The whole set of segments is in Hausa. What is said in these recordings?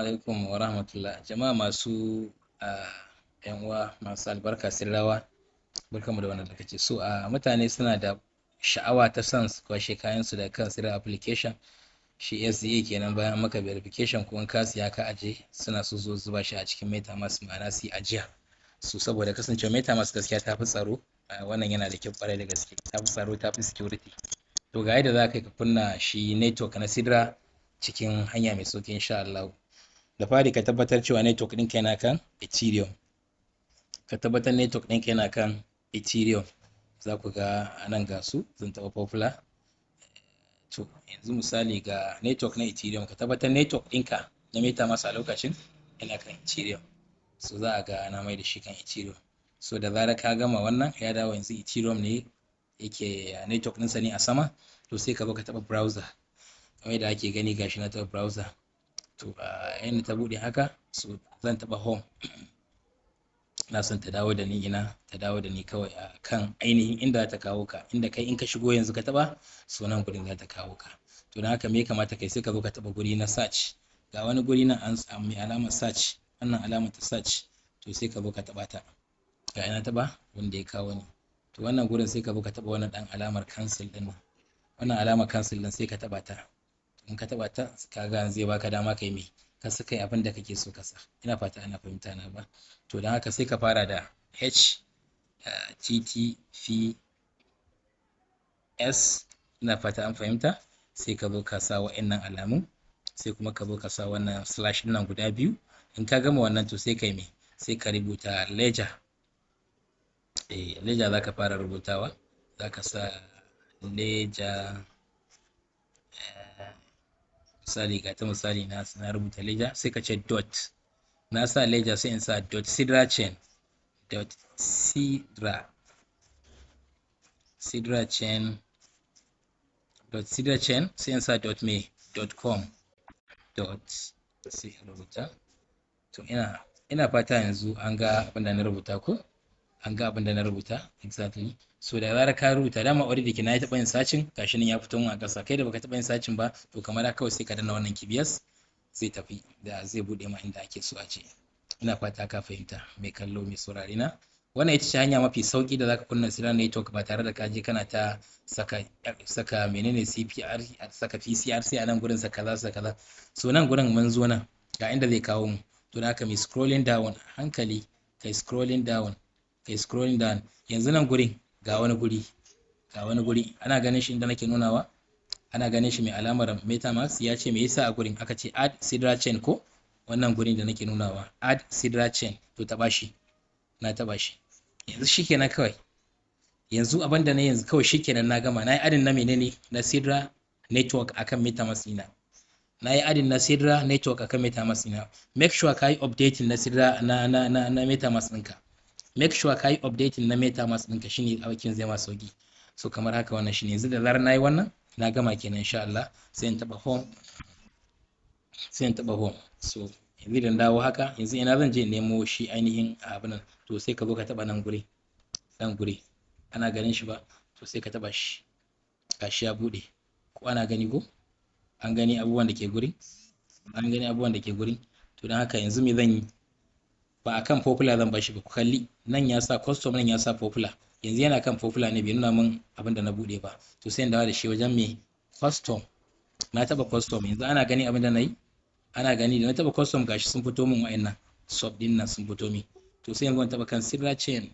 alaikum wa rahmatullah. Jama'a masu yan uwa masu albarka sirrawa, barkamu da wannan lokaci. So mutane suna da sha'awa ta son su kwashe kayan su da kan sirra application shi SDA kenan. Bayan maka verification ko in ka siya ka aje, suna so zo zuba shi a cikin MetaMask, ma'ana su ajiya su, saboda kasancewa MetaMask gaskiya ta fi tsaro. Wannan yana da kyau kwarai da gaske, ta fi tsaro, ta fi security. To ga yadda za ka kunna shi network na Sidra cikin hanya mai sauki insha Allah. Da fari ka tabbatar cewa network ɗinka yana kan Ethereum. Ka tabbatar network ɗinka yana kan Ethereum. Za ku ga anan ga su zan taɓa popular. To yanzu misali ga network na Ethereum, ka tabbatar network ɗinka na MetaMask a lokacin yana kan Ethereum. So za a ga ana mai da shi kan Ethereum. So da zarar ka gama wannan ya dawo yanzu Ethereum ne yake network ɗinsa ne a sama. To sai ka zo ka taɓa browser kamar yadda ake gani gashi na taɓa browser. To yanda ta buɗe haka, so zan taɓa home. Na son ta dawo da ni ta dawo da ni kawai a kan ainihin inda ta kawo ka, inda kai in ka shigo yanzu ka taɓa, so nan gurin za ta kawo ka. To don haka me ya kamata kai, sai ka zo ka taɓa guri na search. Ga wani guri nan an samu mai alamar search, wannan alamar ta search, to sai ka zo ka taɓa ta. Ga ina taɓa wanda ya kawo ni. To wannan gurin sai ka zo ka taɓa wannan ɗan alamar cancel ɗin nan. Wannan alamar cancel ɗin sai ka taɓa ta. In ka taɓa ta, kaga zai baka dama kai mai ka saka abin da kake so ka sa. Ina fata ana fahimta na ba. To don haka sai ka fara da HTTPS. Ina fata an fahimta. Sai ka zo ka sa wa'annan alamun, sai kuma ka zo ka sa wannan slash nan guda biyu. In ka gama wannan to sai kai mai, sai ka rubuta ledger. Ledger za ka fara rubutawa. Za ka sa ledger. Misali ga ta misali na rubuta ledger, sai ka ce dot. Na sa ledger sai in sa dot sidra chain. Dot sidra chain. Dot sidra chain sai in sa dot me dot com. Dot sai rubuta. To ina fata yanzu an ga abin da na rubuta ko? An ga abin da na rubuta exactly. So da zarar ka rubuta, dama already da na taɓa yin sacin, gashi nan ya fito mun a ƙasa. Kai da baka taɓa yin sacin ba, to kamar haka kawai sai ka danna wannan kibiyas, zai tafi da zai buɗe ma inda ake so a je. Ina fata ka fahimta mai kallo mai saurari na. Wannan ita ce hanya mafi sauki da zaka kunna Sidra network ba tare da ka je kana ta saka menene CPR, saka PCR sai a nan gurin saka kaza. So nan gurin mun zo nan ga inda zai kawo mu. To da haka mai scrolling down hankali, kai scrolling down. Yanzu nan gurin ga wani guri ana ganin shi inda nake nunawa, ana ganin shi mai alamar MetaMask. Ya ce me yasa a gurin aka ce add Sidra chain ko? Wannan gurin da nake nunawa add Sidra chain, to taɓa shi. Na taɓa shi. Yanzu shikenan kawai. Yanzu abin da na yanzu kawai shikenan na gama. Na yi adin na menene na Sidra network akan MetaMask ina. Na yi adin na Sidra network akan MetaMask ina. Make sure ka yi updating na Sidra na MetaMask ɗinka. Make sure ka yi updating na MetaMask ɗinka, shine aikin zai ma sauki. So kamar haka wannan shine. Yanzu da zarar na yi wannan, na gama kenan insha Allah. Sai in taɓa home. So yanzu idan dawo haka, yanzu ina zan je nemo shi ainihin abin nan. To sai ka zo ka taɓa nan guri. Ana ganin shi ba? To sai ka taɓa shi. Gashi ya buɗe. Ko ana gani ko? An gani abubuwan da ke guri? To don haka yanzu me zan yi? Ba a kan popular zan bashi ba. Ku kalli nan ya sa custom, nan ya sa popular. Yanzu yana kan popular ne, bai nuna min abin da na buɗe ba. To sai in dawo da shi wajen me custom. Na taɓa custom. Yanzu ana gani abin da na yi? Ana gani da na taɓa custom gashi sun fito min wa'annan sub ɗin nan sun fito min. To sai yanzu an taɓa kan Sidra chain.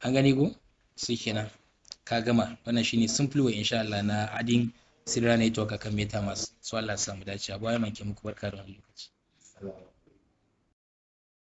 An gani ko? Sai kenan ka gama. Wannan shine simple way insha Allah na adding Sidra network akan MetaMask. So Allah ya samu dace. Abu Ayman ke muku barka da wannan lokaci.